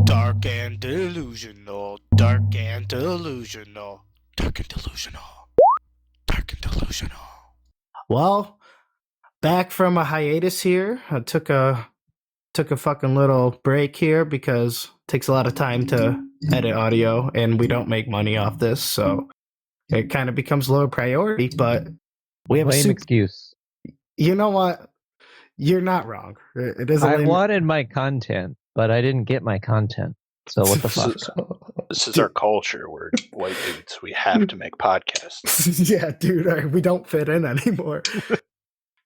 Dark and delusional, dark and delusional, dark and delusional, dark and delusional. Well, back from a hiatus here. I took a fucking little break here because it takes a lot of time to edit audio and we don't make money off this, so it kind of becomes lower priority, but we have a Lame excuse. You know what? You're not wrong. It is a I lame. wanted my content, but I didn't get my content. So what the fuck? This is our culture. We're white dudes. We have to make podcasts. Yeah, dude, we don't fit in anymore.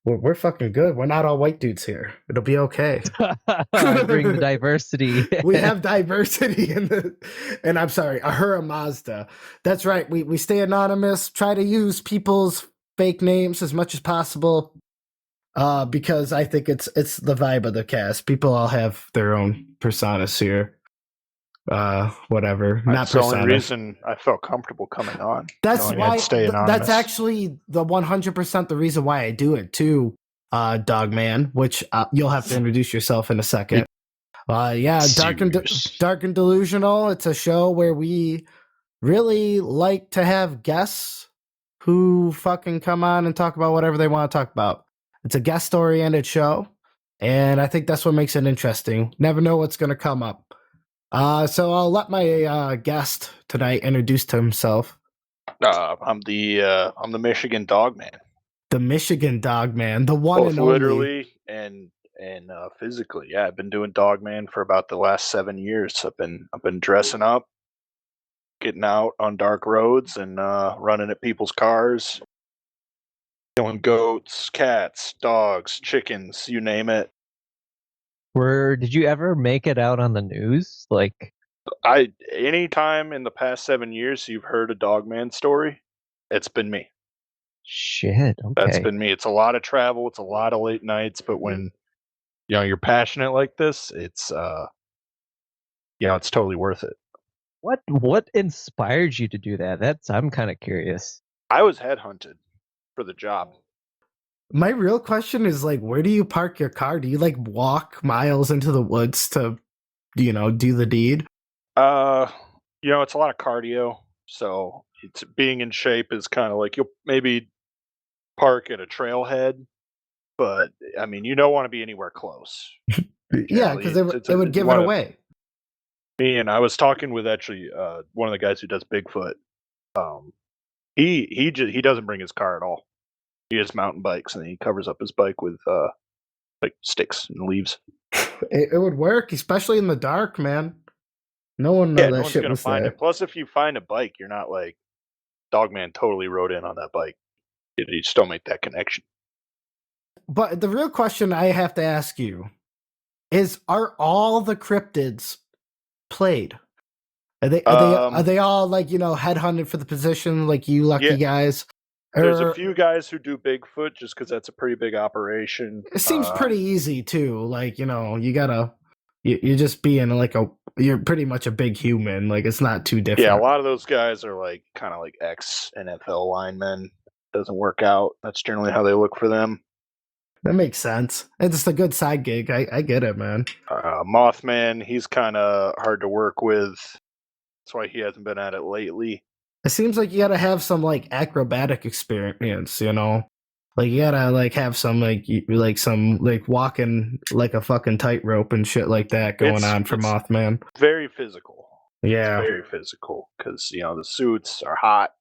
We're fucking good. We're not all white dudes here. It'll be okay. I bring the diversity. We have diversity and I'm sorry, Ahura Mazda. That's right. We stay anonymous, try to use people's fake names as much as possible. Because I think it's the vibe of the cast. People all have their own personas here. Whatever. That's the only reason I felt comfortable coming on. That's why. That's anonymous. actually the 100% the reason why I do it too. Dogman, which you'll have to introduce yourself in a second. Yeah, Dark and Delusional. It's a show where we really like to have guests who fucking come on and talk about whatever they want to talk about. It's a guest-oriented show, and I think that's what makes it interesting. Never know what's going to come up. So I'll let my guest tonight introduce himself. I'm the Michigan Dogman. The Michigan Dogman, the one both and only. Literally and physically. Yeah, I've been doing Dogman for about the last 7 years. I've been dressing up, getting out on dark roads, and running at people's cars. Killing goats, cats, dogs, chickens, you name it. Did you ever make it out on the news? Like, anytime in the past 7 years you've heard a Dogman story, it's been me. Shit. Okay. That's been me. It's a lot of travel. It's a lot of late nights. But when you're passionate like this, it's it's totally worth it. What inspired you to do that? I'm kind of curious. I was headhunted for the job. My real question is like, where do you park your car? Do you like walk miles into the woods to, do the deed? It's a lot of cardio, so it's being in shape is kind of like you'll maybe park at a trailhead, but I mean you don't want to be anywhere close. Yeah, because it would give it away. And I was talking with actually one of the guys who does Bigfoot. He doesn't bring his car at all. He has mountain bikes, and he covers up his bike with like sticks and leaves. It would work, especially in the dark, man. No one knows that shit gonna was find there. it. Plus, if you find a bike, you're not like Dogman totally rode in on that bike. You still make that connection. But the real question I have to ask you is: are all the cryptids played? Are they all like headhunted for the position like you lucky guys? There's a few guys who do Bigfoot just because that's a pretty big operation. It seems pretty easy too. Like you're just being like you're pretty much a big human. Like it's not too different. Yeah, a lot of those guys are like kind of like ex NFL linemen. Doesn't work out. That's generally how they look for them. That makes sense. It's just a good side gig. I get it, man. Mothman, he's kind of hard to work with. That's why he hasn't been at it lately. It seems like you gotta have some like acrobatic experience, like you gotta like have some like some like walking like a fucking tightrope and shit like that going on for Mothman. Very physical. Yeah, it's very physical because the suits are hot.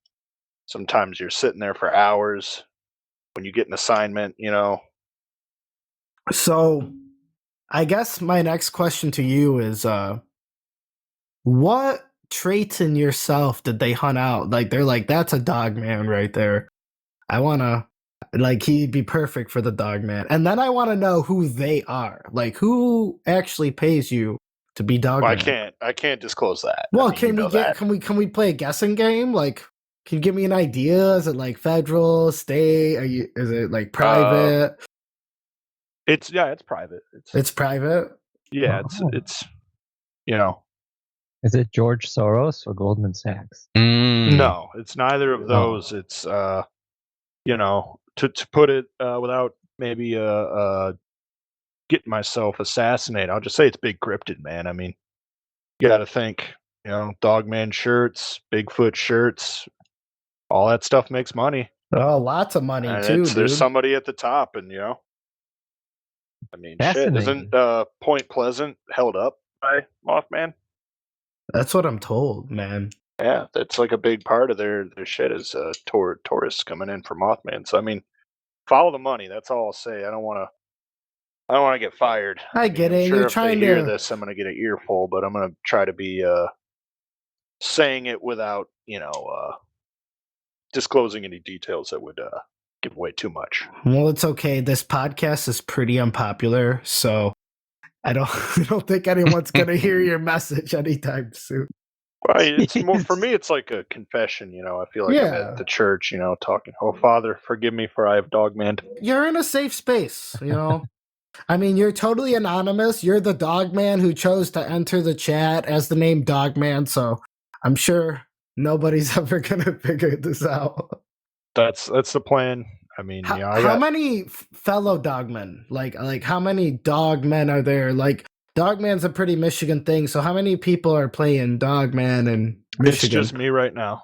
Sometimes you're sitting there for hours when you get an assignment. So, I guess my next question to you is, what traits in yourself did they hunt out? Like they're like, that's a Dogman right there. I wanna like he'd be perfect for the Dogman. And then I want to know who they are. Like who actually pays you to be Dogman? Well, I can't disclose that. Well, can we play a guessing game? Like, can you give me an idea? Is it like federal, state? Is it like private? It's private. It's private. Yeah, it's Is it George Soros or Goldman Sachs? No, it's neither of those. It's to put it without maybe getting myself assassinated, I'll just say it's big cryptid, man. I mean, You got to think, Dogman shirts, Bigfoot shirts, all that stuff makes money. Oh, lots of money And too, there's dude. somebody at the top, and I mean, shit, isn't Point Pleasant held up by Mothman? That's what I'm told, man. Yeah, that's like a big part of their shit is tourists coming in for Mothman. So I mean, follow the money. That's all I'll say. I don't want to get fired. I mean, get I'm it. sure You're if they trying hear to. this, I'm gonna get an earful. But I'm gonna try to be saying it without disclosing any details that would give away too much. Well, it's okay. This podcast is pretty unpopular, so I don't think anyone's gonna hear your message anytime soon. Well, it's more for me. It's like a confession. I feel like I'm at the church. Talking. Oh, Father, forgive me for I have dogmaned. You're in a safe space. I mean, you're totally anonymous. You're the Dogman who chose to enter the chat as the name Dogman, so I'm sure nobody's ever gonna figure this out. That's the plan. I mean, how many fellow Dogmen? Like how many Dogmen are there? Like Dogman's a pretty Michigan thing, so how many people are playing Dogman in Michigan? It's just me right now.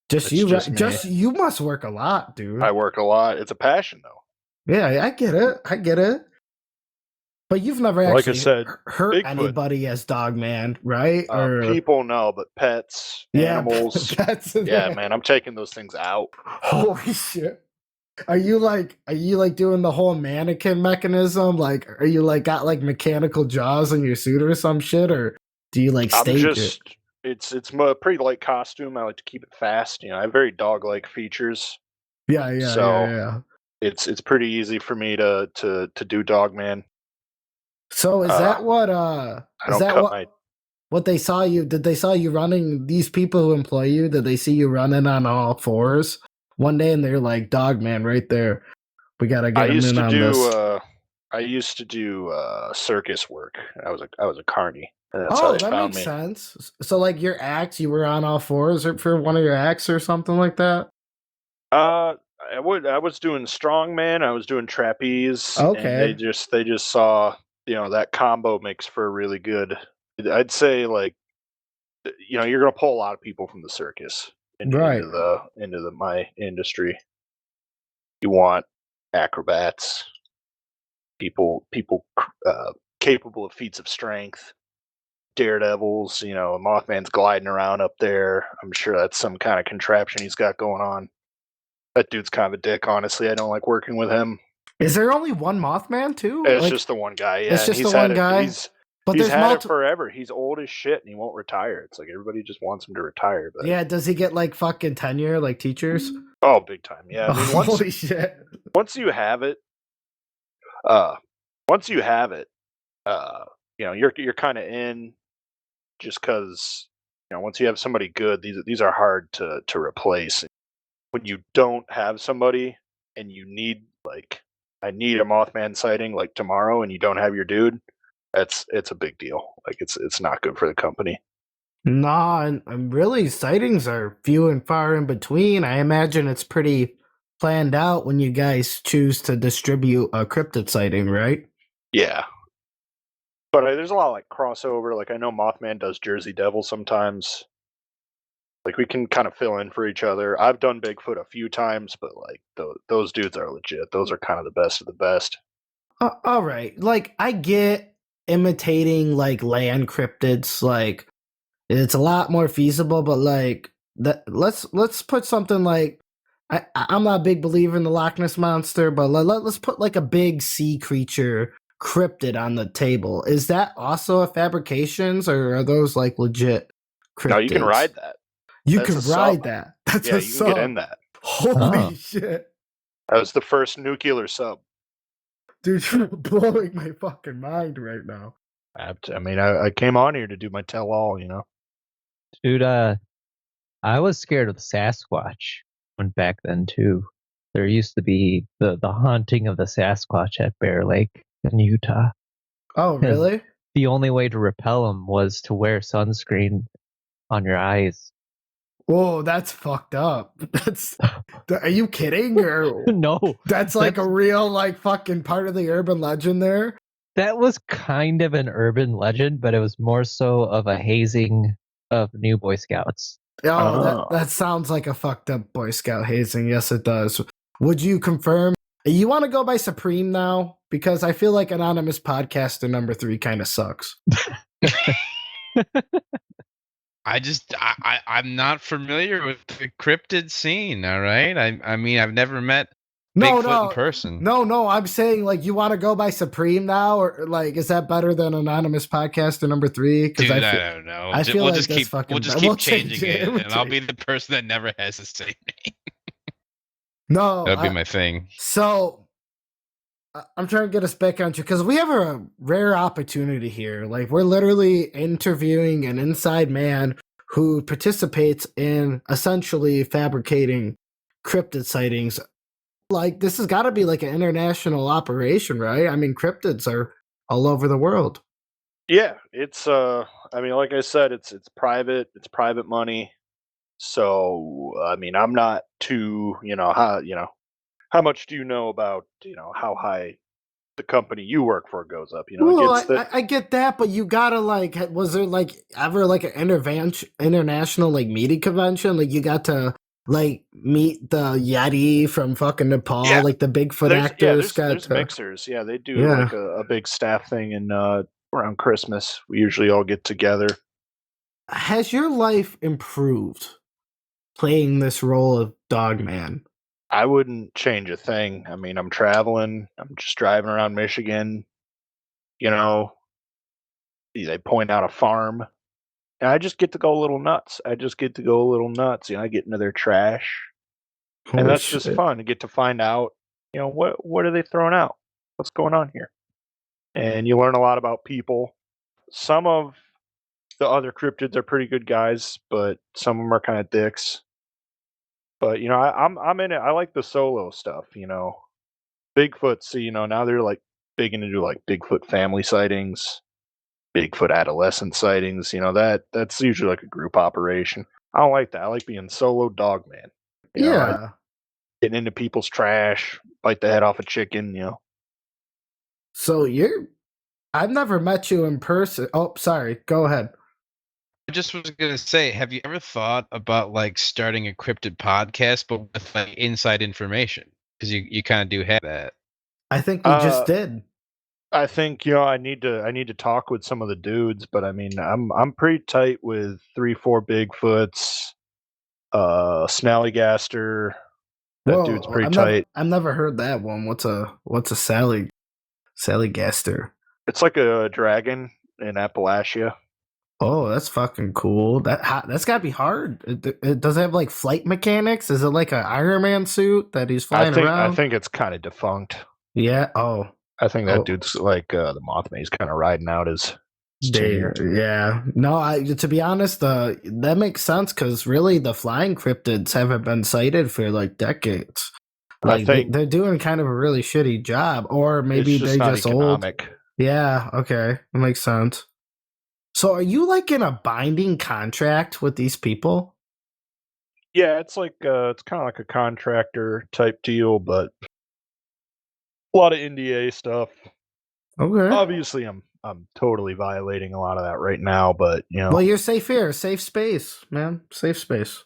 Just you. Just you must work a lot, dude. I work a lot. It's a passion, though. Yeah, I get it. But you've never like actually I said, hurt Bigfoot. Anybody as Dogman, right? People know, but pets, animals. Pets, yeah, man, I'm taking those things out. Holy shit. Are you like doing the whole mannequin mechanism? Like, are you like got like mechanical jaws in your suit or some shit, or do you like stage it? It's a pretty light costume. I like to keep it fast. I have very dog-like features. Yeah. So it's pretty easy for me to do Dogman. So is that what what they saw you? Did they saw you running? These people who employ you, did they see you running on all fours one day, and they're like, "Dogman, right there, we gotta get him in on this." I used to do circus work. I was a carny. That's how that makes sense. So, like your acts, you were on all fours for one of your acts or something like that. I was doing strongman. I was doing trapeze. Okay. And they just saw that combo makes for a really good. I'd say like you're gonna pull a lot of people from the circus into my industry. You want acrobats, people capable of feats of strength, daredevils. Mothman's gliding around up there. I'm sure that's some kind of contraption he's got going on. That dude's kind of a dick, honestly. I don't like working with him. Is there only one Mothman too? It's just the one guy. Yeah, it's just the one guy. He's had it forever. He's old as shit, and he won't retire. It's like everybody just wants him to retire. But yeah, does he get like fucking tenure like teachers? Oh, big time. Yeah. I mean, holy shit. Once you have it, you're kind of in. Just because once you have somebody good, these are hard to replace. When you don't have somebody and you need I need a Mothman sighting like tomorrow, and you don't have your dude, it's a big deal. Like it's not good for the company. Nah, and really sightings are few and far in between. I imagine it's pretty planned out when you guys choose to distribute a cryptid sighting, right? Yeah. But there's a lot of like crossover. Like I know Mothman does Jersey Devil sometimes. Like we can kind of fill in for each other. I've done Bigfoot a few times, but like those dudes are legit. Those are kind of the best of the best. All right. Like I get imitating like land cryptids. Like it's a lot more feasible, but like that. Let's put something like I'm not a big believer in the Loch Ness monster, but let's put like a big sea creature cryptid on the table. Is that also a fabrications, or are those like legit cryptids? No, you can ride that. You can ride that. That's you can get in that. Holy shit. That was the first nuclear sub. Dude, you're blowing my fucking mind right now. I mean, I came on here to do my tell-all, Dude, I was scared of the Sasquatch back then, too. There used to be the haunting of the Sasquatch at Bear Lake in Utah. Oh, really? And the only way to repel them was to wear sunscreen on your eyes. Whoa, that's fucked up. Are you kidding? Or no, that's like a real like fucking part of the urban legend there. That was kind of an urban legend, but it was more so of a hazing of new Boy Scouts. That sounds like a fucked up Boy Scout hazing. Yes, it does. Would you confirm? You want to go by Supreme now? Because I feel like Anonymous Podcaster number 3 kind of sucks. I'm not familiar with the cryptid scene. All right, I mean I've never met No, Bigfoot in person. No. I'm saying like you want to go by Supreme now, or like is that better than Anonymous Podcaster number 3? Dude, I don't know. I feel we'll like just that's keep fucking. we'll just bad. keep We'll changing change it, We'll and I'll change- be the person that never has the same name. No, That'd be my thing. So I'm trying to get us back on track because we have a rare opportunity here. Like we're literally interviewing an inside man who participates in essentially fabricating cryptid sightings. Like this has got to be like an international operation, right? I mean, cryptids are all over the world. Yeah, it's I mean, like I said, it's private money. So I mean, I'm not too, how much do you know about, how high the company you work for goes up? You know, it Well, gets the I get that, but you gotta like, was there like ever like an international like media convention? Like you got to like meet the Yeti from fucking Nepal, Yeah. like the Bigfoot actors. There's mixers. Yeah, they do Yeah. like a big staff thing, and around Christmas we usually all get together. Has your life improved playing this role of Dogman? I wouldn't change a thing. I mean, I'm traveling. I'm just driving around Michigan. You know, they point out a farm, and I just get to go a little nuts. I get into their trash, and Holy that's just shit. fun to get to find out. What are they throwing out? What's going on here? And you learn a lot about people. Some of the other cryptids are pretty good guys, but some of them are kind of dicks. But I'm in it. I like the solo stuff. Bigfoot's. Now they're like big into like Bigfoot family sightings, Bigfoot adolescent sightings. That's usually like a group operation. I don't like that. I like being solo dog man. Yeah. Getting into people's trash, bite the head off a chicken. So I've never met you in person. Oh, sorry. Go ahead. I just was gonna say, have you ever thought about like starting a cryptid podcast, but with like inside information? Because you kind of do have that. I think we just did. I think I need to talk with some of the dudes, but I mean I'm pretty tight with 3-4 Bigfoots, Snallygaster. That dude's pretty tight. I've never heard that one. What's a Sally Gaster? It's like a dragon in Appalachia. Oh, that's fucking cool. That's gotta be hard. It does it have like flight mechanics? Is it like an Iron Man suit that he's flying around? I think it's kind of defunct. Yeah. Oh. I think that dude's like the Mothman. He's kind of riding out his tenure. Yeah. No, to be honest, that makes sense because really the flying cryptids haven't been sighted for like decades. Like they're doing kind of a really shitty job, or maybe they're just old. Yeah. Okay, that makes sense. So, are you like in a binding contract with these people? Yeah, it's like it's kind of like a contractor type deal, but a lot of NDA stuff. Okay. Obviously, I'm totally violating a lot of that right now, but Well, you're safe here, safe space, man, safe space.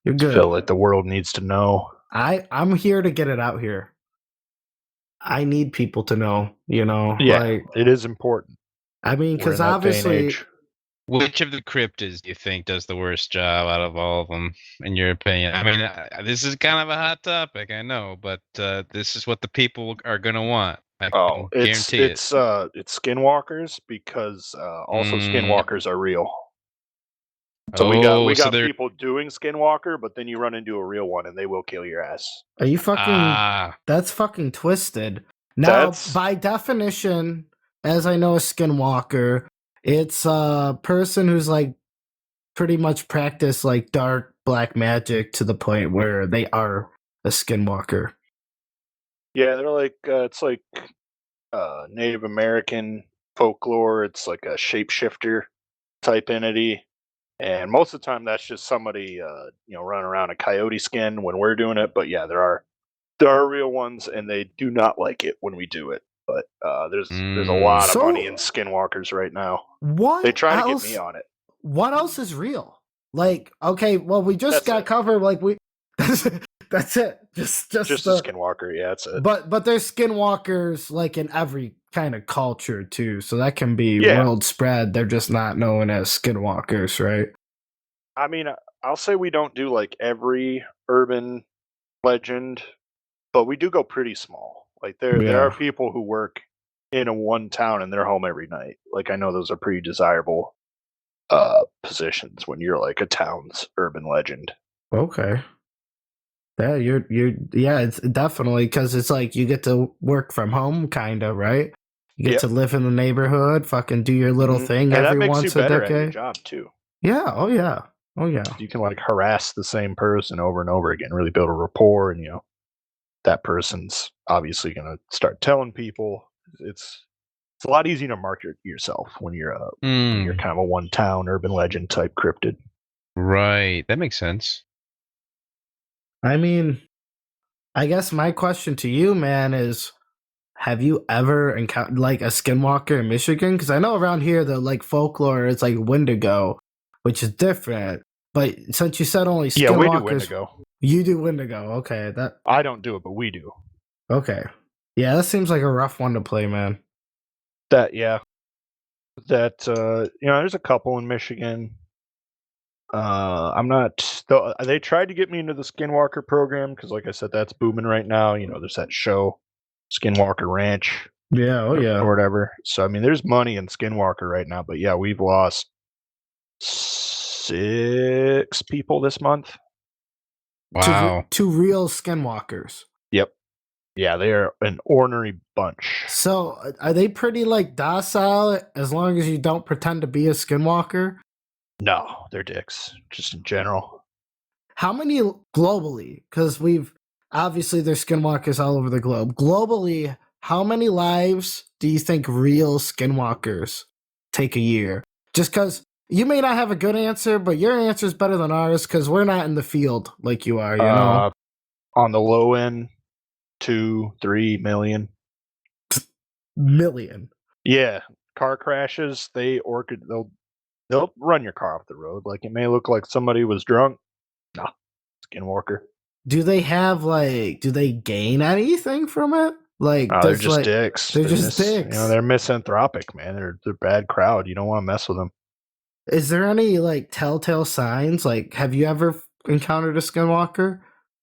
You're good. I feel like the world needs to know. I'm here to get it out here. I need people to know. Yeah, like, it is important. I mean, because obviously, which of the cryptids do you think does the worst job out of all of them, in your opinion? I mean, this is kind of a hot topic, I know, but this is what the people are gonna want. I can guarantee it's skinwalkers because also skinwalkers are real. So we got people doing skinwalker, but then you run into a real one and they will kill your ass. Are you fucking? That's fucking twisted. Now, by definition, as I know, a skinwalker, it's a person who's like pretty much practiced like dark black magic to the point where they are a skinwalker. Yeah, they're like it's like Native American folklore. It's like a shapeshifter type entity. And most of the time, that's just somebody, running around a coyote skin when we're doing it. But yeah, there are real ones, and they do not like it when we do it. But there's a lot of money in skinwalkers right now. What They try else? to get me on it. What else is real? Like, okay, well, we just got covered. Like, that's it. Just a skinwalker. Yeah, that's it. But there's skinwalkers like in every kind of culture too, so that can be world spread. They're just not known as skinwalkers, right? I mean, I'll say we don't do like every urban legend, but we do go pretty small. Like there are people who work in a one town and they're home every night. Like I know those are pretty desirable positions when you're like a town's urban legend. Okay. Yeah, it's definitely because it's like you get to work from home, kind of, right? You get to live in the neighborhood, fucking do your little thing and every that makes once you a better decade. at your job too. Yeah. Oh yeah. You can like harass the same person over and over again, really build a rapport, and that person's obviously gonna start telling people. It's a lot easier to market yourself when you're kind of a one town urban legend type cryptid. Right, that makes sense. I mean, I guess my question to you, man, is have you ever encountered like a skinwalker in Michigan? Because I know around here the like folklore is like Wendigo, which is different. But since you said only skinwalkers, yeah, we do Wendigo. You do Wendigo, okay? That I don't do it, but we do. Okay, yeah, that seems like a rough one to play, man. There's a couple in Michigan. I'm not. They tried to get me into the Skinwalker program because, like I said, that's booming right now. There's that show, Skinwalker Ranch. Yeah, or whatever. So I mean, there's money in Skinwalker right now, but yeah, we've lost 6 people this month. Wow. To real skinwalkers. Yep. Yeah, they are an ornery bunch. So are they pretty like docile as long as you don't pretend to be a skinwalker? No, they're dicks, just in general. How many globally? Because obviously there's skinwalkers all over the globe. Globally, how many lives do you think real skinwalkers take a year? Just because you may not have a good answer, but your answer is better than ours because we're not in the field like you are, you know? On the low end, 2-3 million. Million. Yeah, car crashes. They'll run your car off the road. Like it may look like somebody was drunk. Nah, skinwalker. Do they gain anything from it? Like they're just dicks. They're just dicks. They're misanthropic, man. They're a bad crowd. You don't want to mess with them. Is there any like telltale signs? Like, have you ever encountered a skinwalker?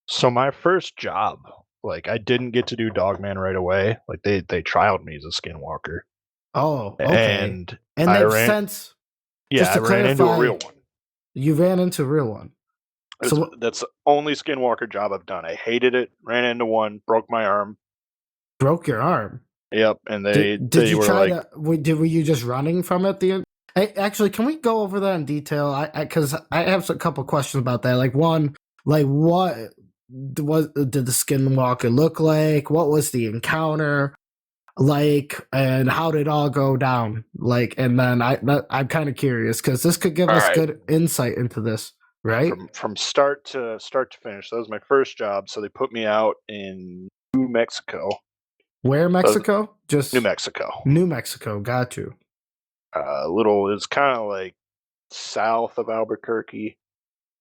So my first job, like I didn't get to do Dogman right away. Like they trialed me as a skinwalker. Oh, okay. And they've since. Yeah, I ran into a real one. You ran into a real one. So that's the only skinwalker job I've done. I hated it. Ran into one, broke my arm. Broke your arm? Yep. And were you just running from it? Actually, can we go over that in detail? Because I have a couple questions about that. Like one, like what did the skinwalker look like? What was the encounter like, and how did it all go down? Like, and then I'm kind of curious because this could give us good insight into this. Right, from start to finish. That was my first job. So they put me out in New Mexico. Where Mexico? Just New Mexico. New Mexico. Got you. It's kind of like south of Albuquerque.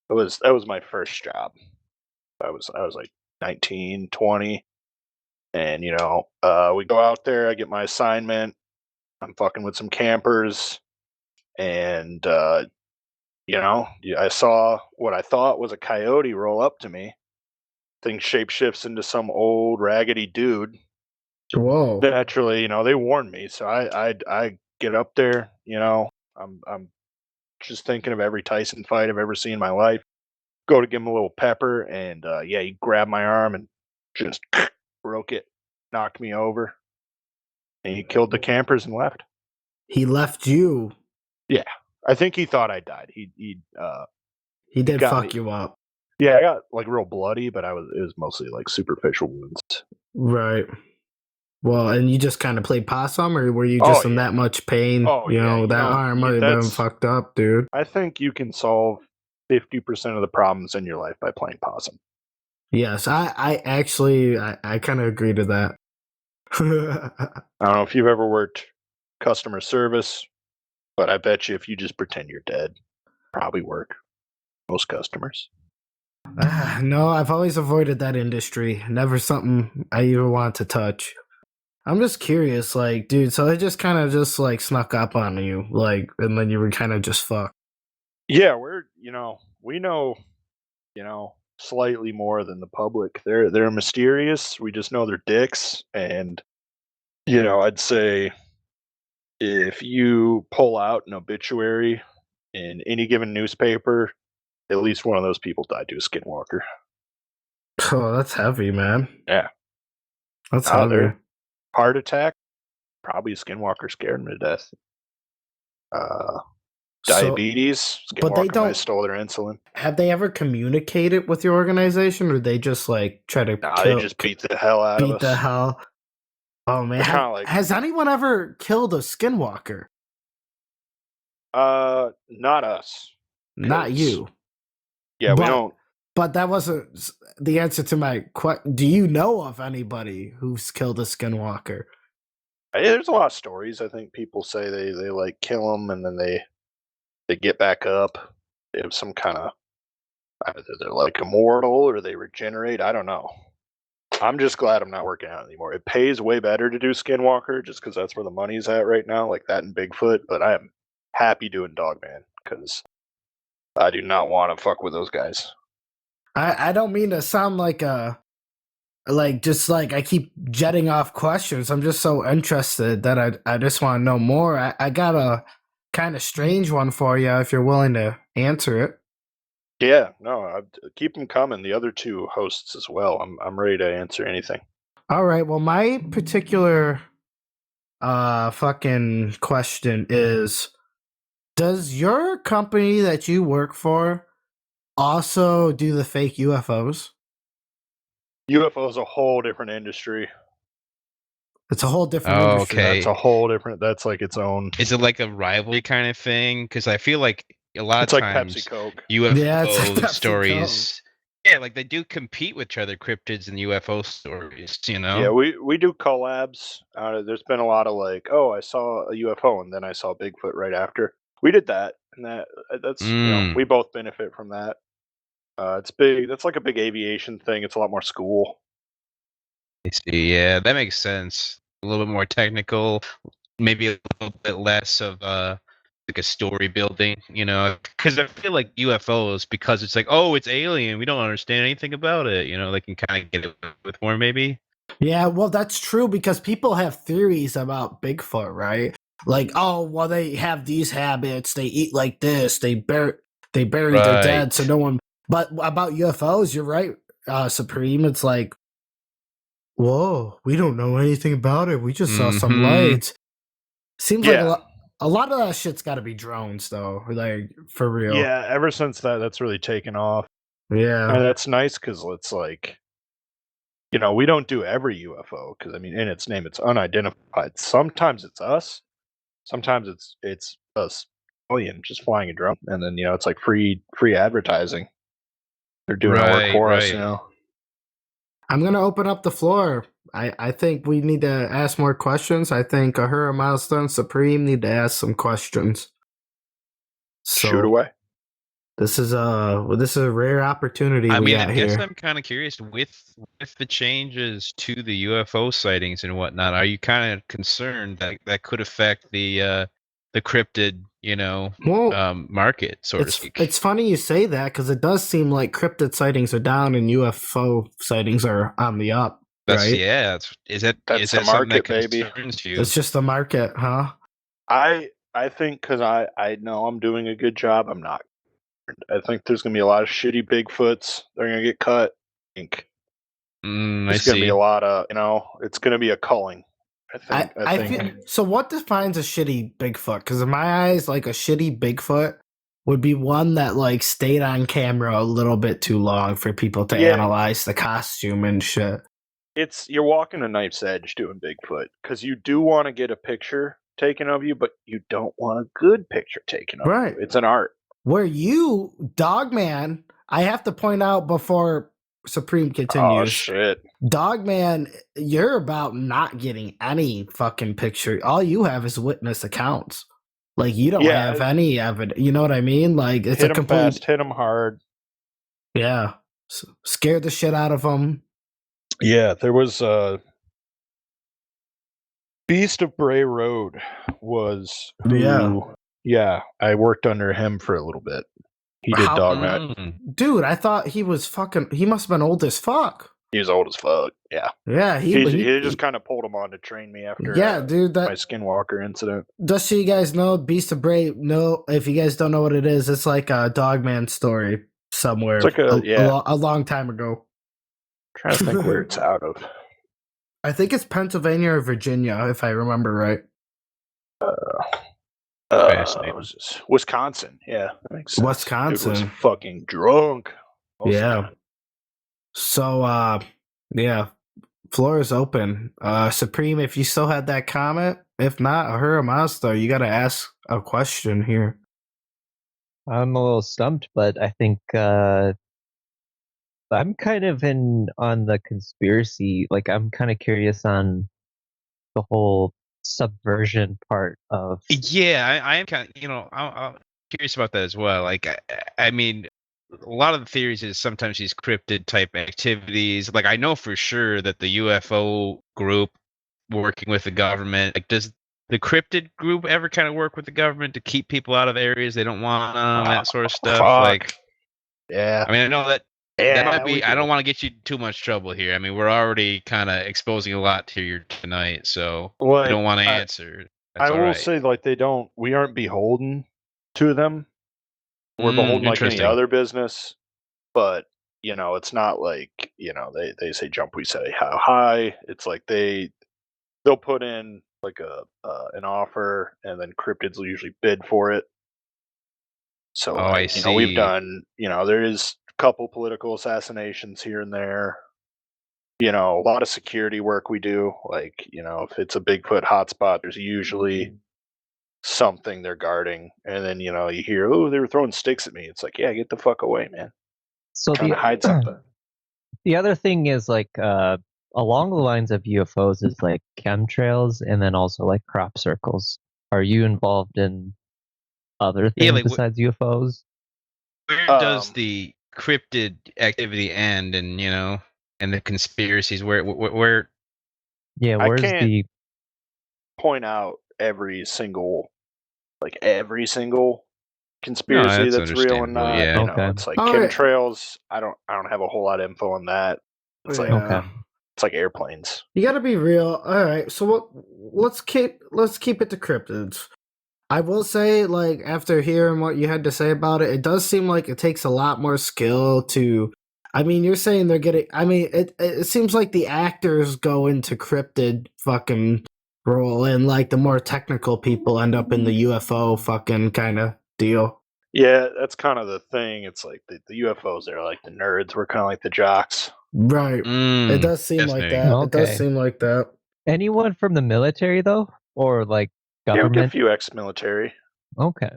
That was my first job. I was like 19, 20, and we go out there. I get my assignment. I'm fucking with some campers, and I saw what I thought was a coyote roll up to me. Thing shapeshifts into some old raggedy dude. Whoa! Naturally, they warned me, so I get up there. I'm just thinking of every Tyson fight I've ever seen in my life. Go to give him a little pepper, and he grabbed my arm and just broke it, knocked me over, and he killed the campers and left. He left you. Yeah, I think he thought I died. He did fuck you up. Yeah, I got like real bloody, but it was mostly like superficial wounds. Right. Well, and you just kind of played possum, or were you just in that much pain? That arm might have been fucked up, dude. I think you can solve 50% of the problems in your life by playing possum. Yes, I actually kind of agree to that. I don't know if you've ever worked customer service, but I bet you if you just pretend you're dead, probably work. Most customers. No, I've always avoided that industry. Never something I even want to touch. I'm just curious, like, dude, so it just kind of just like snuck up on you, like, and then you were kind of just fucked. Yeah, we know, slightly more than the public. They're mysterious. We just know they're dicks, and I'd say if you pull out an obituary in any given newspaper, at least one of those people died to a skinwalker. Oh, that's heavy, man. Yeah. That's Out heavy. there. Heart attack, probably a skinwalker scared him to death. Diabetes, but they skinwalker might don't have stole their insulin. have they ever communicated with your organization, or they just like try to Nah, kill, they just beat the hell out of beat us. the hell? Oh man, Kinda like- has anyone ever killed a skinwalker? Not us. Not 'Cause- you. Yeah, we But- don't. But that wasn't the answer to my question. Do you know of anybody who's killed a skinwalker? There's a lot of stories. I think people say they like kill them and then they get back up. They have some kind of either they're like immortal or they regenerate. I don't know. I'm just glad I'm not working out anymore. It pays way better to do Skinwalker just because that's where the money's at right now, like that and Bigfoot. But I am happy doing Dogman because I do not want to fuck with those guys. I don't mean to sound like just like I keep jetting off questions. I'm just so interested that I just want to know more. I got a kind of strange one for you if you're willing to answer it. Yeah, no, keep them coming. The other two hosts as well. I'm ready to answer anything. All right. Well, my particular fucking question is, does your company that you work for also do the fake UFOs? UFO is a whole different industry. It's a whole different industry. Okay. That's a whole different. That's like its own. Is it like a rivalry kind of thing? Because I feel like a lot It's of like times Pepsi Coke. UFO Yeah, it's like Pepsi stories. Yeah, like they do compete with each other, cryptids and UFO stories. Yeah, we do collabs. There's been a lot of like, oh, I saw a UFO and then I saw Bigfoot right after. We did that, and that's we both benefit from that. It's big. That's like a big aviation thing. It's a lot more school. I see. Yeah, that makes sense. A little bit more technical, maybe a little bit less of like a story building, because I feel like UFOs, because it's like, oh, it's alien, we don't understand anything about it, they can kind of get it with more maybe. Yeah, well, that's true because people have theories about Bigfoot, right? Like, oh, well, they have these habits, they eat like this, they bury their dead, so no one. But about UFOs, you're right, Supreme. It's like, whoa, we don't know anything about it. We just saw some lights. Seems like a lot of that shit's got to be drones, though. Like for real. Yeah, ever since that's really taken off. Yeah, and that's nice because it's like, we don't do every UFO because in its name it's unidentified. Sometimes it's us, sometimes it's us alien just flying a drone, and then it's like free advertising. They're doing our work for us, I'm gonna open up the floor. I think we need to ask more questions. I think Ahura Milestone Supreme need to ask some questions. So shoot away. This is a rare opportunity. I got guess here. I'm kind of curious with the changes to the UFO sightings and whatnot. Are you kind of concerned that could affect the cryptid, market, so to speak? It's funny you say that because it does seem like cryptid sightings are down and UFO sightings are on the up. Right? Yeah. Is that the market, something that baby? concerns you? It's just the market, huh? I think because I know I'm doing a good job, I'm not. I think there's gonna be a lot of shitty Bigfoots. They're gonna get cut. I think there's gonna be a lot of it's gonna be a culling. I think. Feel, so what defines a shitty Bigfoot? Because in my eyes, like a shitty Bigfoot would be one that like stayed on camera a little bit too long for people to analyze the costume and shit. You're walking a knife's edge doing Bigfoot because you do want to get a picture taken of you, but you don't want a good picture taken of you. It's an art. Where you, Dogman, I have to point out before Supreme Oh continues. shit! Dogman, you're about not getting any fucking picture. All you have is witness accounts. Like you don't have any evidence. You know what I mean? Like it's hit a him complete. fast, hit him hard. Yeah, scared the shit out of them. Yeah, there was Beast of Bray Road was who. Yeah, I worked under him for a little bit. He did Dogman. Dude, I thought he was fucking. He must have been old as fuck. He was old as fuck. Yeah. Yeah, he just kind of pulled him on to train me after. Dude, my Skinwalker incident. Just so you guys know, Beast of Bray. No, if you guys don't know what it is, it's like a Dogman story somewhere. It's like a long time ago. I'm trying to think where it's out of. I think it's Pennsylvania or Virginia, if I remember right. Wisconsin. Yeah, that makes sense. Wisconsin. Dude was fucking drunk. So, floor is open. Supreme, if you still had that comment, if not, Ahura Mazda, you got to ask a question here. I'm a little stumped, but I think I'm kind of on the conspiracy. Like, I'm kind of curious on the whole subversion part of. Yeah, I am kind of, I'm curious about that as well. Like, I mean, a lot of the theories is sometimes these cryptid type activities. Like, I know for sure that the UFO group working with the government, like, does the cryptid group ever kind of work with the government to keep people out of areas they don't want, that sort of stuff? Fuck. Like, yeah. I mean, I know that might be. I don't want to get you too much trouble here. I mean, we're already kind of exposing a lot here tonight, so I don't want to answer. I will say, like, we aren't beholden to them. We're beholden like any other business, but it's not like they say jump, we say how high. It's like they'll put in like an offer, and then cryptids will usually bid for it. So I see. We've done there is a couple political assassinations here and there. A lot of security work we do. Like if it's a Bigfoot hotspot, there's usually something they're guarding, and then you hear, oh, they were throwing sticks at me. It's like, yeah, get the fuck away, man. So trying to hide something. The other thing is like along the lines of UFOs is like chemtrails, and then also like crop circles. Are you involved in other things besides UFOs? Where does the cryptid activity end, and and the conspiracies? Where? Yeah, where's I can't point out every single conspiracy that's real and not. Yeah. It's like chemtrails. I don't have a whole lot of info on that. It's it's like airplanes. You got to be real. All right, so let's keep it to cryptids. I will say, like, after hearing what you had to say about it, it does seem like it takes a lot more skill to. I mean, you're saying they're getting. I mean, it seems like the actors go into cryptid fucking role, and like the more technical people end up in the UFO fucking kind of deal. Yeah, that's kind of the thing. It's like the UFOs are like the nerds. We're kind of like the jocks. Right. It does seem like that. Okay. It does seem like that. Anyone from the military though, or like government? Yeah, a few ex-military. Okay,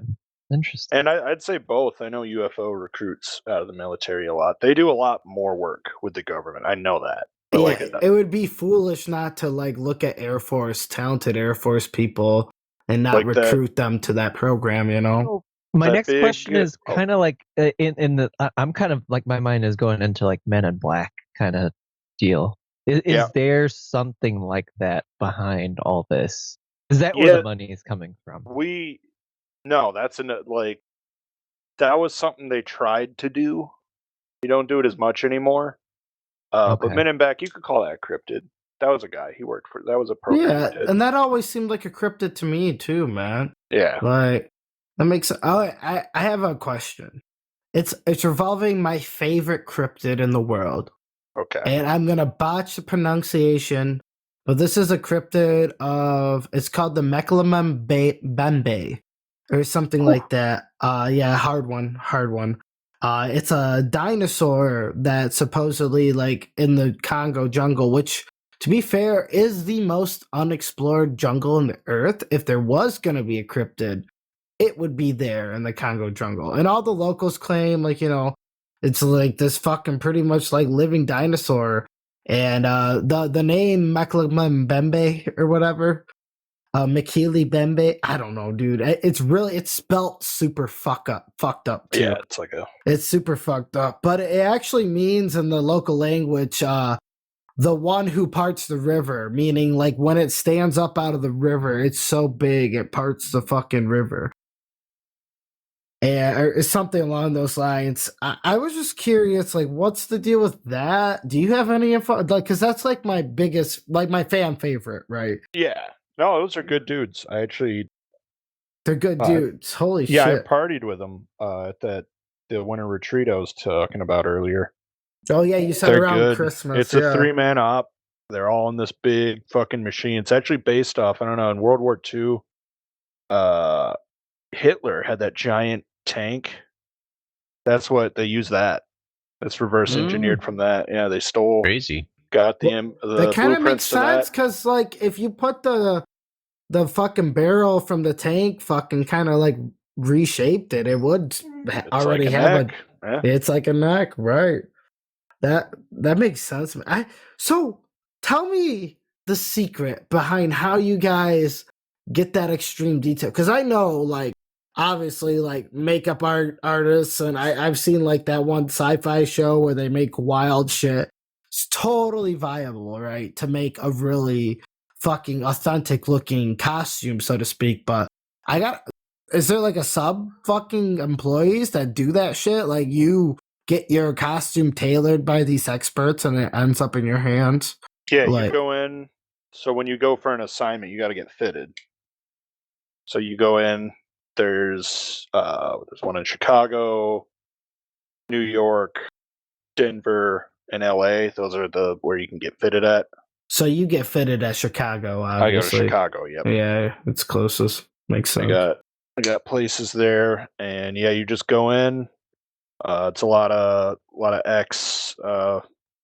interesting. And I'd say both. I know UFO recruits out of the military a lot. They do a lot more work with the government. I know that. But it would be foolish not to like look at talented Air Force people, and not recruit them to that program. My next question is kind of like in the. I'm kind of like my mind is going into like Men in Black kind of deal. Is there something like that behind all this? Is that where the money is coming from? No, that's that was something they tried to do. We don't do it as much anymore. But Men in Black, you could call that cryptid. That was a guy. That was a program. Yeah, and that always seemed like a cryptid to me too, man. Yeah. Like, that makes. I have a question. It's revolving my favorite cryptid in the world. Okay. And I'm gonna botch the pronunciation, but this is a cryptid of. It's called the Megalomembe, or something like that. Hard one. It's a dinosaur that supposedly, like, in the Congo jungle, which, to be fair, is the most unexplored jungle on the earth. If there was going to be a cryptid, it would be there in the Congo jungle. And all the locals claim, like, It's like this fucking pretty much like living dinosaur. And the name Meklembembe or whatever, Mikili Bembe, I don't know, dude. It's spelt super fucked up too. Yeah, it's super fucked up. But it actually means in the local language, the one who parts the river, meaning like when it stands up out of the river, it's so big it parts the fucking river. And or something along those lines. I was just curious, like, what's the deal with that? Do you have any info? Like, because that's like my biggest, like my fan favorite, right? Yeah. No, those are good dudes. They're good dudes. Holy shit. Yeah, I partied with them at the winter retreat I was talking about earlier. Oh, yeah, you said They're around good. Christmas. It's a 3-man op. They're all in this big fucking machine. It's actually based off, I don't know, in World War II, Hitler had that giant tank. That's what they use that. That's reverse engineered from that. Yeah, they stole. Crazy. Got the that kind of makes sense because, like, if you put the fucking barrel from the tank, fucking kind of like reshaped it, it would already like have neck. Yeah. It's like a neck, right? That makes sense. So tell me the secret behind how you guys get that extreme detail, because I know, like, obviously, like makeup artists, and I've seen like that one sci-fi show where they make wild shit. It's totally viable, right, to make a really fucking authentic looking costume, so to speak. But is there like a sub fucking employees that do that shit? Like, you get your costume tailored by these experts and it ends up in your hands? Yeah, like, you go in. So when you go for an assignment, you got to get fitted. So you go in. There's one in Chicago, New York, Denver, and LA. Those are where you can get fitted at. So you get fitted at Chicago, obviously. I go to Chicago, yep. Yeah, it's closest. Makes sense. I got places there, and yeah, you just go in. It's a lot of ex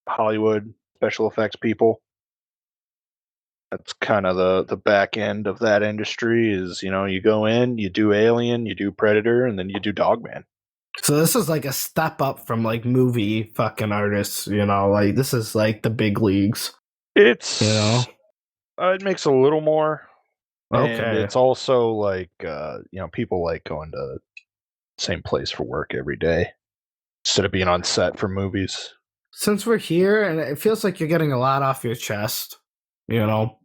Hollywood special effects people. That's kind of the back end of that industry. Is, you know, you go in, you do Alien, you do Predator, and then you do Dogman. So this is like a step up from like movie fucking artists, you know, like this is like the big leagues. It's, you know, it makes a little more. Okay. And it's also like, you know, people like going to the same place for work every day instead of being on set for movies. Since we're here and it feels like you're getting a lot off your chest, you know,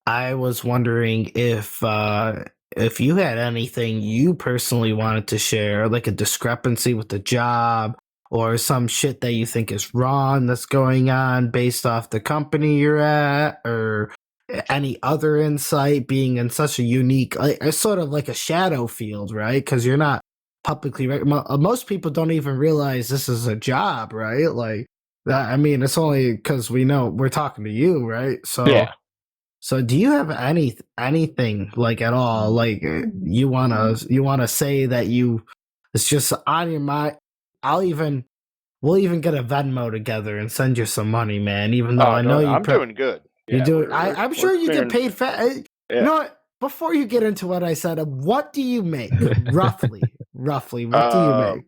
I was wondering if you had anything you personally wanted to share, like a discrepancy with the job or some shit that you think is wrong that's going on based off the company you're at, or any other insight, being in such a unique, sort of like a shadow field, right? Because you're not publicly, most people don't even realize this is a job, right? Like, I mean, it's only because we know we're talking to you, right? So yeah. So do you have anything like at all, like you wanna say that it's just on your mind? We'll even get a Venmo together and send you some money, man. Even though I know I'm doing good. You do. I'm sure you get paid fat. Yeah. You know what? Before you get into what I said, what do you make roughly? Roughly, what do you make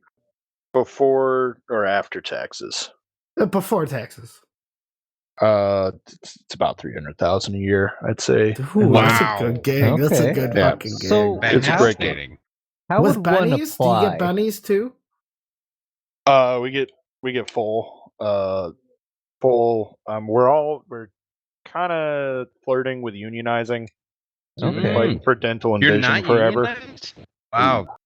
before or after taxes? Before taxes. It's about 300,000 a year, I'd say. Ooh, wow, that's a good gig. Okay. That's a good fucking gig. So it's a great gig. How with would bennies? One apply? Do you get bennies too? We get full. Full. We're kind of flirting with unionizing. We've been fighting for dental and You're vision not forever. Unionized? Wow.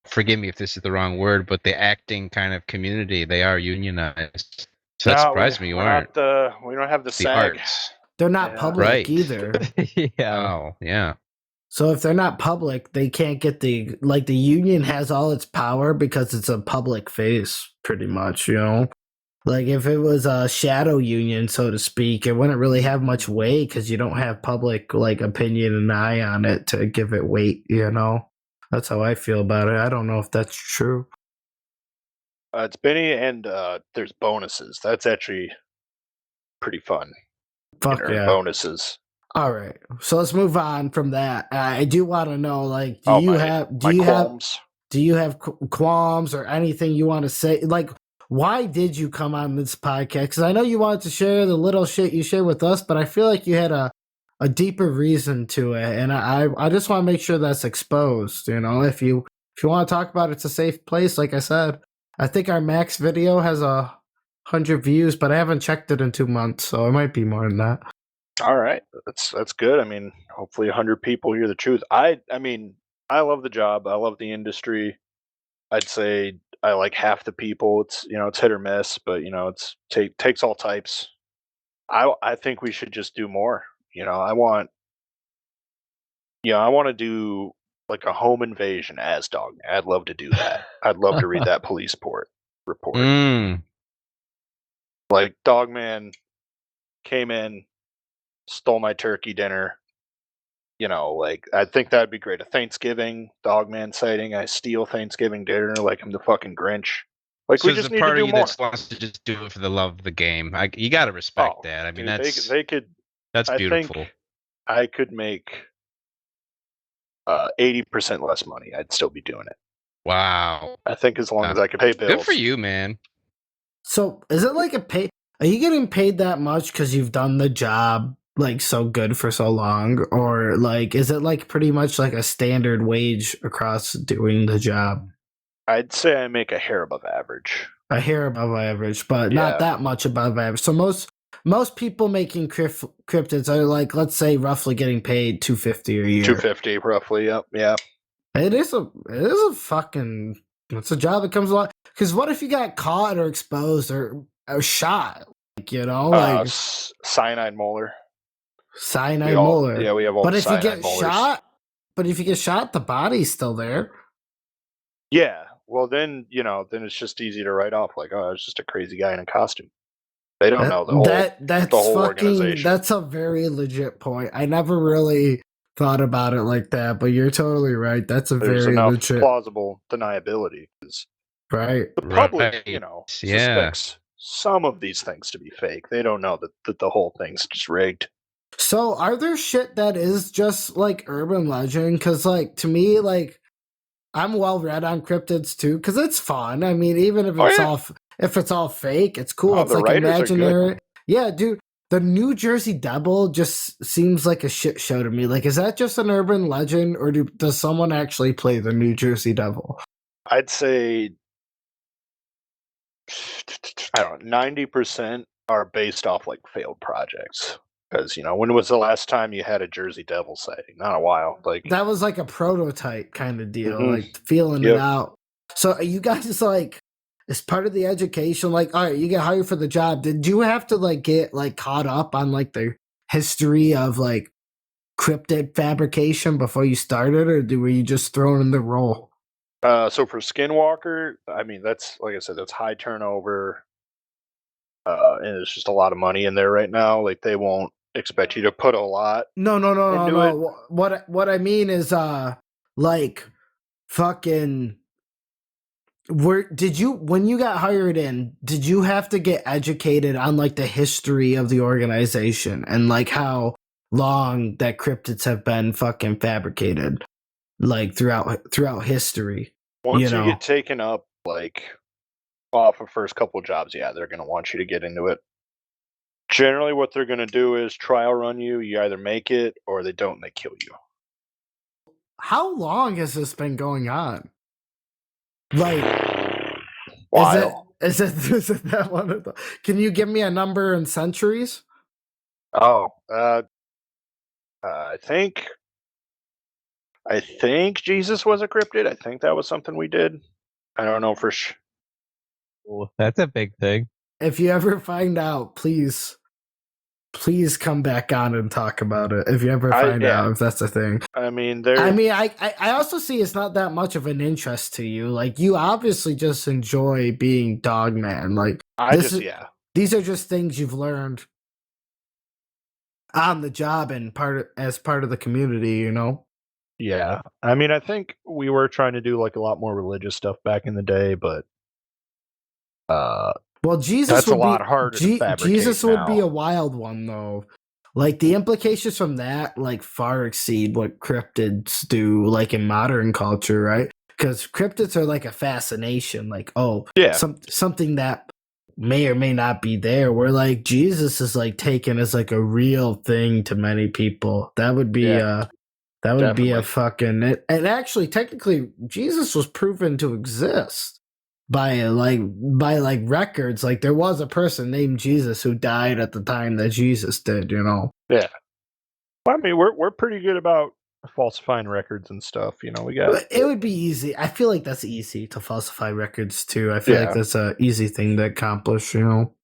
Forgive me if this is the wrong word, but the acting kind of community, they are unionized. So that surprised me you aren't. We don't have the SAG. Arts. They're not public either. Yeah. Oh, yeah. So if they're not public, they can't get the union has all its power because it's a public face, pretty much, you know? Like if it was a shadow union, so to speak, it wouldn't really have much weight because you don't have public like opinion and eye on it to give it weight, you know? That's how I feel about it. I don't know if that's true. It's Benny, and there's bonuses. That's actually pretty fun. Fuck yeah. Bonuses. All right. So let's move on from that. I do want to know, like, do you have do you have qualms or anything you want to say? Like, why did you come on this podcast? Because I know you wanted to share the little shit you share with us, but I feel like you had a deeper reason to it, and I just want to make sure that's exposed. You know, if you want to talk about it, it's a safe place. Like I said, I think our max video has 100 views, but I haven't checked it in 2 months, so it might be more than that. All right, that's good. I mean, hopefully 100 people hear the truth. I mean, I love the job. I love the industry. I'd say I like half the people. It's it's hit or miss, but it's takes all types. I think we should just do more. I want to do like a home invasion as Dogman. I'd love to do that. I'd love to read that police report. Like Dogman came in, stole my turkey dinner. Like I think that'd be great. A Thanksgiving Dogman sighting. I steal Thanksgiving dinner like I'm the fucking Grinch. Like so we just need to do more. That wants to just do it for the love of the game. You got to respect that. I mean, dude, they could. That's beautiful. I think I could make 80% less money. I'd still be doing it. Wow. I think as long as I could pay bills. Good for you, man. So is it like a pay? Are you getting paid that much because you've done the job like so good for so long, or like is it like pretty much like a standard wage across doing the job? I'd say I make a hair above average. A hair above average, but not that much above average. So most people making cryptids are like, let's say, roughly getting paid $250 a year. $250 roughly. Yep. Yeah. It is a fucking. It's a job that comes along. Because what if you got caught or exposed or shot? Like, like cyanide molar. Cyanide molar. Yeah, we have all. But if you get molars. shot, the body's still there. Yeah. Well, then then it's just easy to write off. Like, oh, it's just a crazy guy in a costume. They don't know the whole organization. That's a very legit point. I never really thought about it like that, but you're totally right. That's There's very enough legit plausible deniability. Right. The public, suspects some of these things to be fake. They don't know that the whole thing's just rigged. So are there shit that is just like urban legend? Because like to me, like I'm well read on cryptids too, because it's fun. I mean, even if it's all fake, it's cool. It's like imaginary. Yeah, dude. The New Jersey Devil just seems like a shit show to me. Like, is that just an urban legend, or does someone actually play the New Jersey Devil? I'd say 90% are based off like failed projects. Because when was the last time you had a Jersey Devil sighting? Not a while. Like that was like a prototype kind of deal, like feeling it out. So are you guys like, as part of the education, like, all right, you get hired for the job. Did you have to like get like caught up on like the history of like cryptid fabrication before you started, or were you just thrown in the role? So for Skinwalker, I mean, that's like I said, that's high turnover, and it's just a lot of money in there right now. Like they won't expect you to put a lot. No. What I mean is, like, fucking. When you got hired in, did you have to get educated on like the history of the organization and like how long that cryptids have been fucking fabricated, like throughout history? Once you get taken up like off of first couple of jobs, yeah, they're gonna want you to get into it. Generally, what they're gonna do is trial run you. You either make it or they don't. They kill you. How long has this been going on? Like, is it that one of the? Can you give me a number in centuries? Oh, I think Jesus was a cryptid. I think that was something we did. I don't know for sure. Well, that's a big thing. If you ever find out, please come back on and talk about it. If you ever find out if that's a thing. I mean, I also see it's not that much of an interest to you. Like you obviously just enjoy being Dogman. Like these are just things you've learned on the job and as part of the community, Yeah. I mean, I think we were trying to do like a lot more religious stuff back in the day, but well, Jesus that's a lot harder to fabricate Jesus would be now. a wild one, though. Like the implications from that, like far exceed what cryptids do, like in modern culture, right? because cryptids are like a fascination, like Yeah. something that may or may not be there. Where like Jesus is like taken as like a real thing to many people. That would be that would be a fucking and actually technically Jesus was proven to exist by records. Like there was a person named Jesus who died at the time that Jesus did, you know. Yeah. Well, I mean, we're pretty good about falsifying records and stuff, you know. We got it would be easy. I feel like that's easy to falsify records too. I feel like that's a easy thing to accomplish, you know.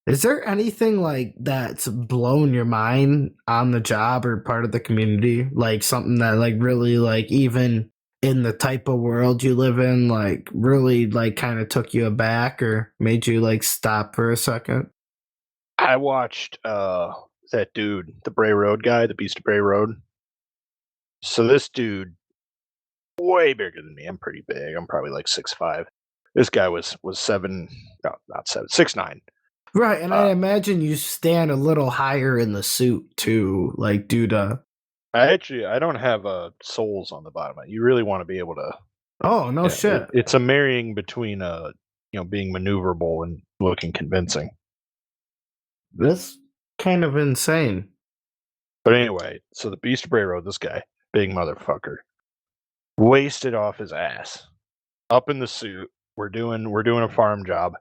Is there anything like that's blown your mind on the job or part of the community? Like something that like really like even in the type of world you live in, like really like kind of took you aback or made you like stop for a second? I watched that dude, the Bray Road guy, the Beast of Bray Road. So this dude, way bigger than me. I'm pretty big. I'm probably like 6'5". This guy was 7, no, not 7, 6'9". Right, and I imagine you stand a little higher in the suit too, like due to. I don't have soles on the bottom. You really want to be able to. Oh no shit! It's a marrying between being maneuverable and looking convincing. That's kind of insane. But anyway, so the Beast of Bray Road, this guy, big motherfucker, wasted off his ass, up in the suit. We're doing a farm job.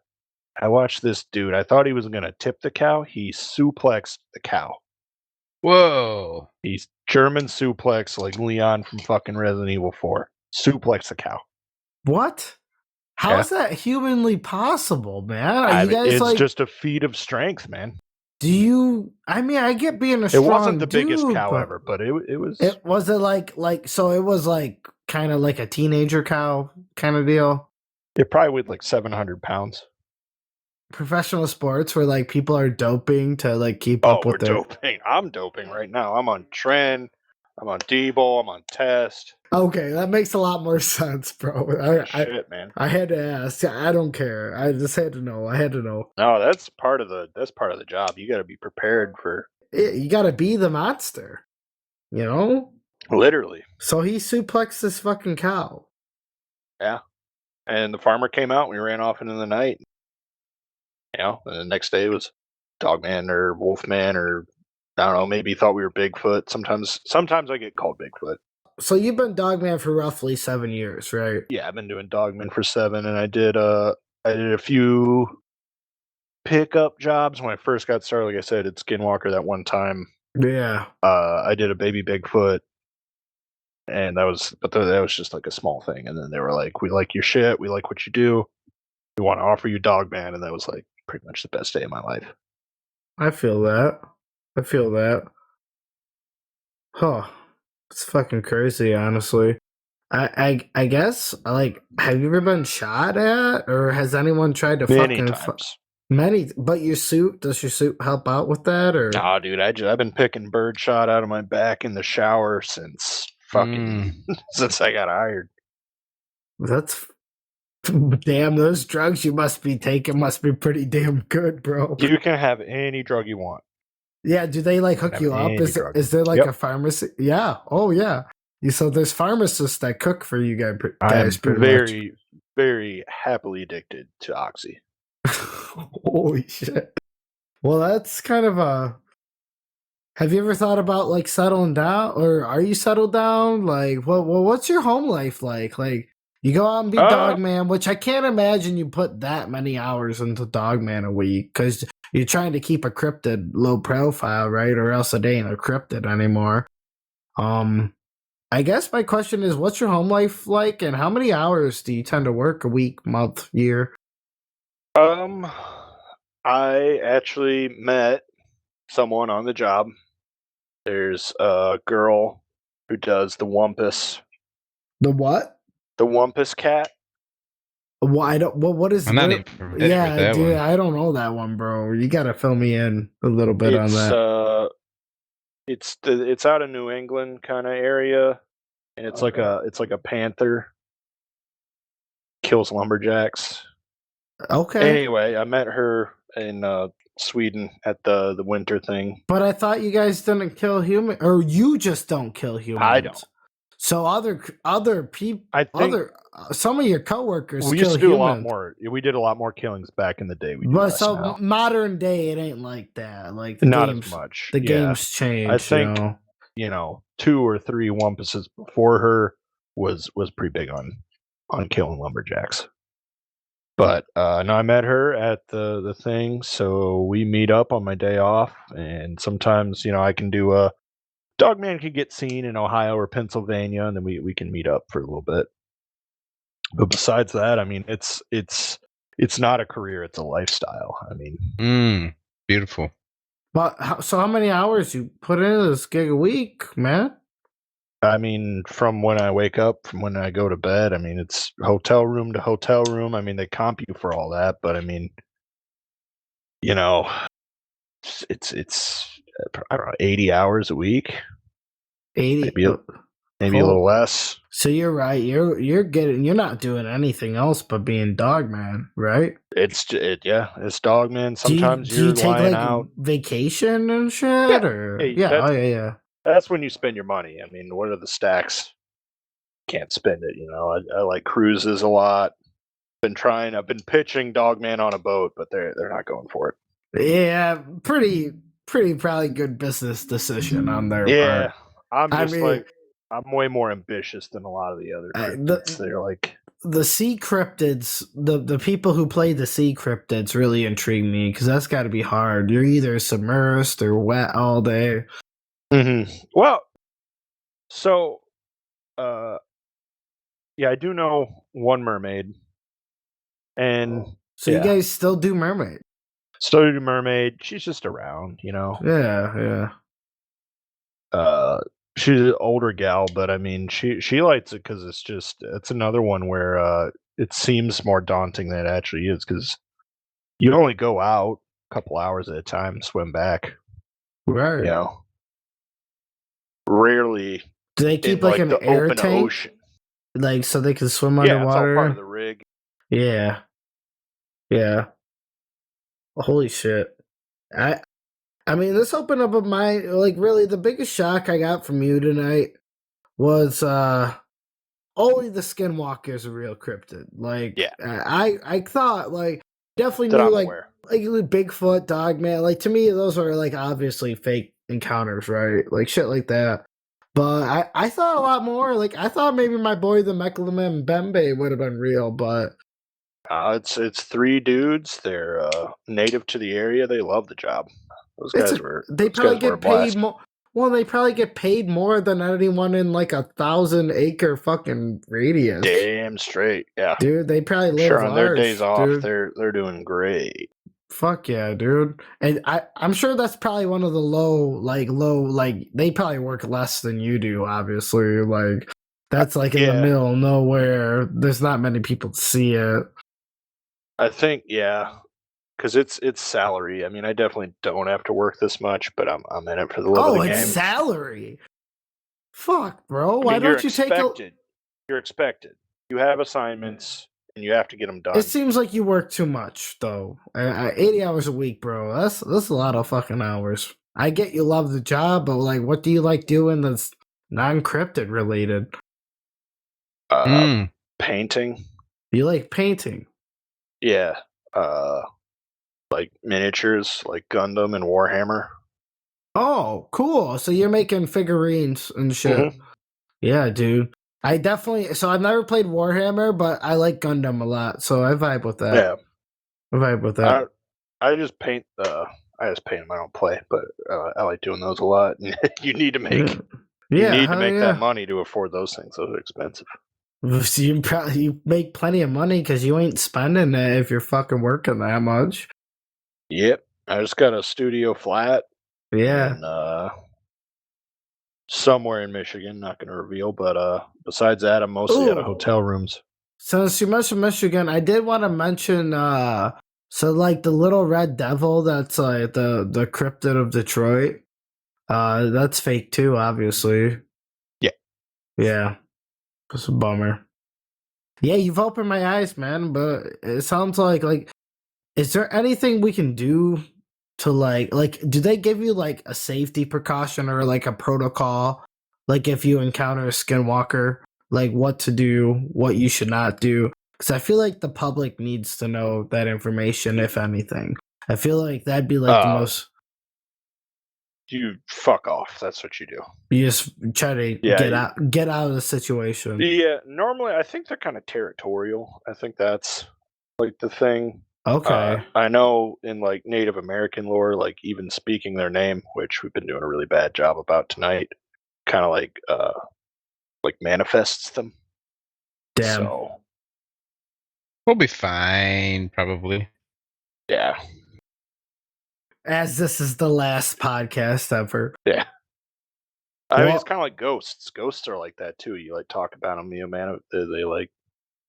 I watched this dude. I thought he was gonna tip the cow. He suplexed the cow. Whoa! He's German suplex like Leon from fucking Resident Evil 4. Suplex the cow. What? How is that humanly possible, man? Are you guys it's just a feat of strength, man. Do you? I mean, I get being a strong. It wasn't the dude, biggest cow ever, but it was. It was it like so. It was like kind of like a teenager cow kind of deal. It probably weighed like 700 pounds. Professional sports where like people are doping to like keep up with their. Doping. I'm doping right now. I'm on Tren. I'm on Debo. I'm on Test. Okay, that makes a lot more sense, bro. Shit, man. I had to ask. I don't care. I just had to know. I had to know. No, that's part of the job. You got to be prepared for. You got to be the monster. You know. Literally. So he suplexed this fucking cow. Yeah, and the farmer came out. We ran off into the night. You know, and the next day was Dogman or Wolfman or I don't know. Maybe he thought we were Bigfoot. Sometimes I get called Bigfoot. So you've been Dogman for roughly 7 years, right? Yeah, I've been doing Dogman for 7, and I did a few pickup jobs when I first got started. Like I said, at Skinwalker that one time. Yeah. I did a baby Bigfoot, and that was just like a small thing. And then they were like, "We like your shit. We like what you do. We want to offer you Dogman," and that was like pretty much the best day of my life. I feel that. Huh. It's fucking crazy, honestly. I guess, like, have you ever been shot at? Or has anyone tried to Many times. But does your suit help out with that? Or nah, dude, I've been picking birdshot out of my back in the shower since since I got hired. That's damn, those drugs you must be taking must be pretty damn good, bro. You can have any drug you want. Yeah, do they like hook you up? Is there like a pharmacy? Yeah. Oh yeah. So there's pharmacists that cook for you guys. I'm very, very happily addicted to Oxy. Holy shit. Well, that's kind of a. Have you ever thought about like settling down, or are you settled down? Like, what's your home life like? Like, you go out and be Dogman, which I can't imagine you put that many hours into Dogman a week because you're trying to keep a cryptid low profile, right? Or else it ain't a cryptid anymore. I guess my question is, what's your home life like, and how many hours do you tend to work a week, month, year? I actually met someone on the job. There's a girl who does the Wumpus. The what? The Wumpus cat. Well, what is? I'm not even familiar with that dude, one. I don't know that one, bro. You gotta fill me in a little bit on that. It's out of New England kind of area, and it's like a panther. Kills lumberjacks. Okay. Anyway, I met her in Sweden at the winter thing. But I thought you guys didn't kill humans, or you just don't kill humans. I don't. So other people, I think some of your coworkers we kill used to do humans. a lot more. We did a lot more killings back in the day. We do But less so now. modern day, it ain't like that. Like the Not games, as much. the games change. I think 2 or 3 Wumpuses before her was pretty big on killing lumberjacks. But no, I met her at the thing, so we meet up on my day off, and sometimes I can do a Dogman can get seen in Ohio or Pennsylvania, and then we can meet up for a little bit. But besides that, I mean, it's not a career; it's a lifestyle. I mean, beautiful. But so how many hours you put into this gig a week, man? I mean, from when I wake up, from when I go to bed, I mean, it's hotel room to hotel room. I mean, they comp you for all that, but I mean, it's I don't know, 80 hours a week. 80, maybe a little less. So you're right. You're not doing anything else but being Dogman, right? It's Dogman. Sometimes do you take lying like out vacation and shit, or yeah. That's when you spend your money. I mean, what are the stacks? Can't spend it. I like cruises a lot. I've been pitching Dogman on a boat, but they're not going for it. Yeah, pretty probably good business decision on their part. I'm way more ambitious than a lot of the other cryptids. They're like the sea cryptids. The people who play the sea cryptids really intrigue me because that's got to be hard. You're either submersed or wet all day. Mm-hmm. Well, so yeah, I do know one mermaid, and so you guys still do mermaid. Still do mermaid. She's just around, Yeah. She's an older gal, but I mean, she likes it because it's another one where it seems more daunting than it actually is because you only go out a couple hours at a time, swim back. Right. Rarely. Do they keep like an air open tank? Ocean. Like so they can swim underwater? Yeah, it's all part of the rig. Yeah. Holy shit. I mean, this opened up my really the biggest shock I got from you tonight was only the Skinwalker is a real cryptid. I thought definitely knew like Bigfoot, Dogman. To me, those are obviously fake encounters, right? Shit like that. But I thought a lot more. I thought maybe my boy the Megalomon Bembe would have been real, but it's 3 dudes. They're native to the area. They love the job. Those guys were. They probably get paid more. Well, they probably get paid more than anyone in 1,000-acre fucking radius. Damn straight, yeah, dude. They probably live large. On their days off, dude. they're doing great. Fuck yeah, dude. And I'm sure that's probably one of the low. They probably work less than you do. Obviously, that's in the middle of nowhere. There's not many people to see it. I think because it's salary. I mean, I definitely don't have to work this much, but I'm in it for the love of the game. Oh, it's salary. Fuck, bro. Why don't you take it? You're expected. You have assignments, and you have to get them done. It seems like you work too much, though. 80 hours a week, bro. That's a lot of fucking hours. I get you love the job, but what do you like doing that's non-cryptid related? Painting. You like painting? Yeah. Like miniatures, like Gundam and Warhammer. Oh, cool. So you're making figurines and shit. Mm-hmm. Yeah, dude. I've never played Warhammer, but I like Gundam a lot, so I vibe with that. Yeah. I vibe with that. I just paint them. I don't play, but I like doing those a lot. You need to make that money to afford those things. Those are expensive. So you make plenty of money because you ain't spending it if you're fucking working that much. Yep. I just got a studio flat. Yeah. Somewhere in Michigan, not going to reveal, but besides that, I'm mostly out of hotel rooms. Since you mentioned Michigan, I did want to mention the little red devil that's the cryptid of Detroit. That's fake too, obviously. Yeah. It's a bummer. Yeah, you've opened my eyes, man, but it sounds like is there anything we can do to do they give you a safety precaution or a protocol like if you encounter a skinwalker, like what to do, what you should not do. Because I feel like the public needs to know that information, if anything. I feel like that'd be like the most. You fuck off. That's what you do. You just try to get out of the situation. Yeah, normally I think they're kind of territorial. I think that's like the thing. Okay. I know in like Native American lore, like even speaking their name, which we've been doing a really bad job about tonight, kind of like manifests them. Damn. So we'll be fine, probably. Yeah. As this is the last podcast ever. Yeah. I mean, it's kind of like ghosts. Ghosts are like that too. You like talk about them, man. They like.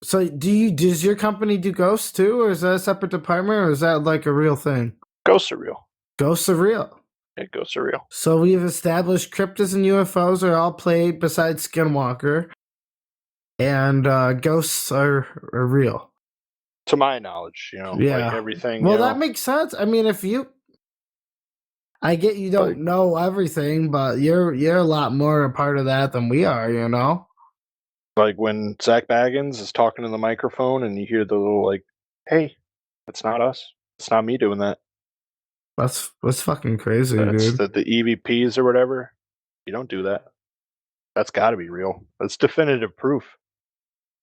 So, does your company do ghosts too, or is that a separate department, or is that like a real thing? Ghosts are real. Ghosts are real. Yeah, ghosts are real. So we've established cryptids and UFOs are all played besides Skinwalker, and ghosts are real. To my knowledge, like everything. Well, that makes sense. I mean, I get you don't know everything, but you're a lot more a part of that than we are, Like when Zach Baggins is talking to the microphone and you hear the little like, hey, that's not us. It's not me doing that. That's fucking crazy, dude. That's the EVPs or whatever. You don't do that. That's got to be real. That's definitive proof.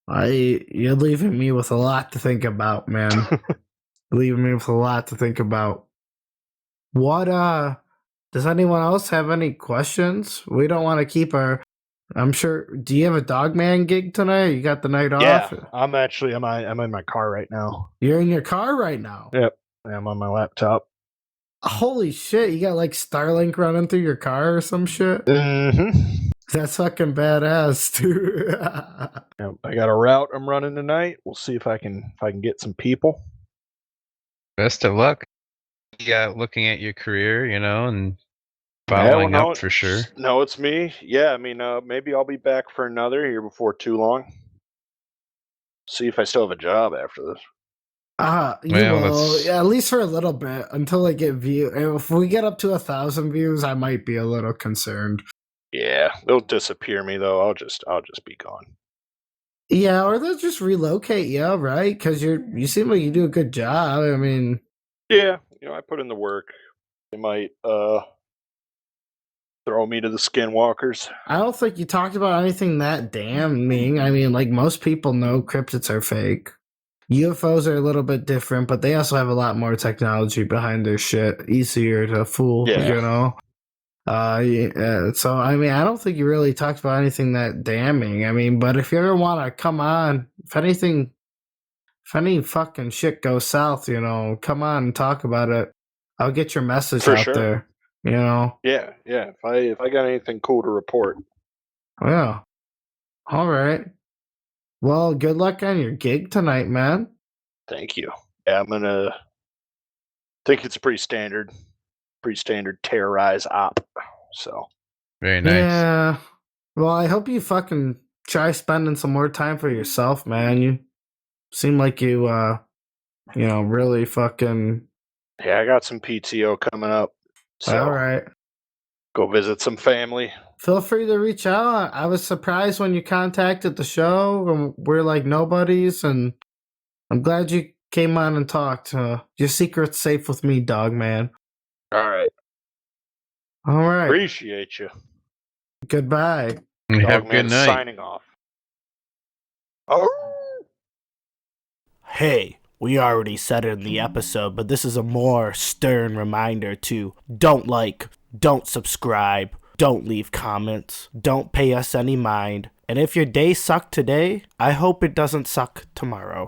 You're leaving me with a lot to think about, man. Leaving me with a lot to think about. What does anyone else have any questions? We don't want to keep I'm sure. Do you have a Dogman gig tonight? You got the night off? Yeah, I'm in my car right now. You're in your car right now? Yep. I'm on my laptop. Holy shit, you got like Starlink running through your car or some shit? Mm-hmm. That's fucking badass, dude. Yep, I got a route I'm running tonight. We'll see if I can get some people. Best of luck. Yeah, looking at your career, and following up for sure. No, it's me. Yeah, I mean, maybe I'll be back for another here before too long. See if I still have a job after this. You will, at least for a little bit until I get view. If we get up to 1,000 views, I might be a little concerned. Yeah, they'll disappear me though. I'll just be gone. Yeah, or they'll just relocate you, right? Because you seem like you do a good job. I mean, yeah, I put in the work. They might throw me to the skinwalkers. I don't think you talked about anything that damning. I mean, like most people know cryptids are fake. UFOs are a little bit different, but they also have a lot more technology behind their shit. Easier to fool, So, I mean, I don't think you really talked about anything that damning. I mean, but if you ever want to come on, if any fucking shit goes south, come on and talk about it. I'll get your message out there, Yeah. If I got anything cool to report. Yeah. All right. Well, good luck on your gig tonight, man. Thank you. Yeah, I'm gonna think it's pretty standard terrorize op. So very nice. Yeah. Well, I hope you fucking try spending some more time for yourself, man. You seem like you really fucking. Yeah, I got some PTO coming up. So all right. Go visit some family. Feel free to reach out. I was surprised when you contacted the show, and we're like nobodies, and I'm glad you came on and talked. Your secret's safe with me, Dogman. All right. Appreciate you. Goodbye. Have a good night. Signing off. Oh. Hey, we already said it in the episode, but this is a more stern reminder to don't subscribe, don't leave comments, don't pay us any mind, and if your day sucked today, I hope it doesn't suck tomorrow.